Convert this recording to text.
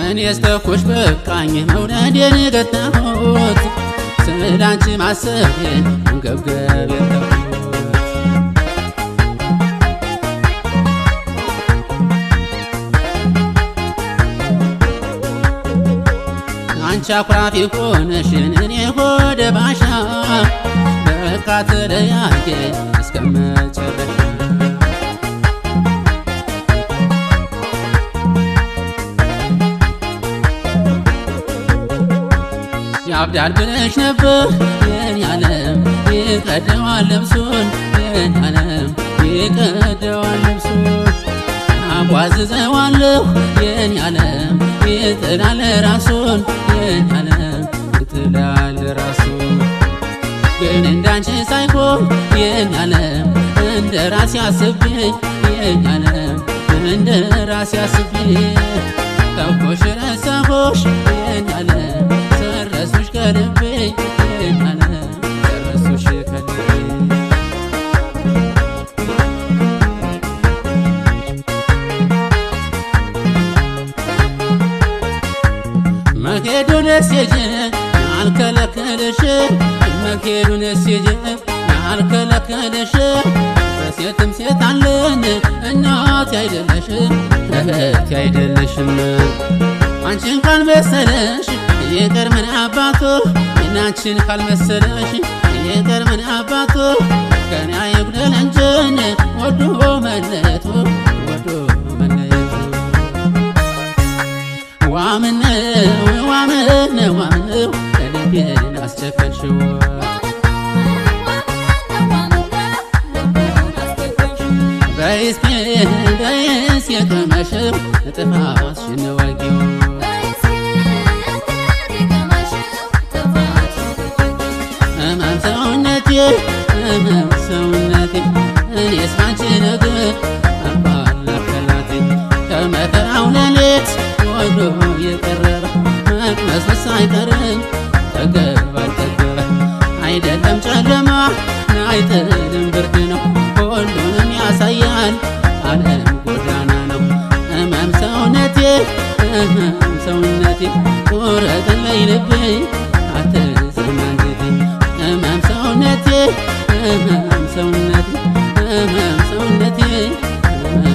እኔስ ተኩሽ በቃኝ መውደዴን ገታሁት ስላንቺ ማሰቤን መንገብገብ የተውኩት አንቺ አኩራፊ ሆነሽን እኔ ሆደ ባሻ በቃ ተለያየን እስከመጨረሻ ያብዳል ብለሽ ነበር የኔ ዓለም ይቀደዋል ልብሱን የኔ ዓለም ይቀደዋል ልብሱን አጓዝዘዋለሁ የኔ ዓለም ይጥላል ራሱን የኔ ዓለም ይጥላል ራሱን ግን እንዳንቺ ሳይሆን የኔ ዓለም እንደ ራሴ አስቤ የኔ ዓለም እንደ ራሴ አስቤ ተውኩሽ ረሳሁሽ የኔ ዓለም ሰረሱሽ ከልቤ የኔ ዓለም ሰረሱሽ ከልቤ መሄዱን ስጄ አልከለከለሽ መሄዱን ስጄ አልከለከለሽ በሴትም ሴት አለን እናት አይደለሽ እህት አይደለሽም አንቺን ካልመሰለሽ ይቅር ምን አባቱ እናንቺን ካልመሰለሽ ይቅር ምን አባቱ ከኔ አይጉደል እንጂን ወዶ መለየቱ ወዶ መለየቱ ዋምነው ዋምነው ዋምነው ልቤን አስቸከልሽው በይስኪ በይስ የቀመሽው ጥፋትሽን ወጊው እመም ሰውነቴ እመም ሰውነቴ እኔስ ባንቺ ነገር አባላከላቴ ከመከራው ሌሊት ወዶ የቀረበ መቅመሱ ሳይቀረኝ ጠገብ አልጠገበ አይደለም ጨለማ አይጥልም ብርድ ነው ሁሉንም ያሳያል ዓለም ጎዳና ነው እመም ሰውነቴ እመም ሰውነቴ ቁረጥልኝ ልቤ አትዘን አንጀቴ እመም ሰውነቴ እመም ሰውነቴ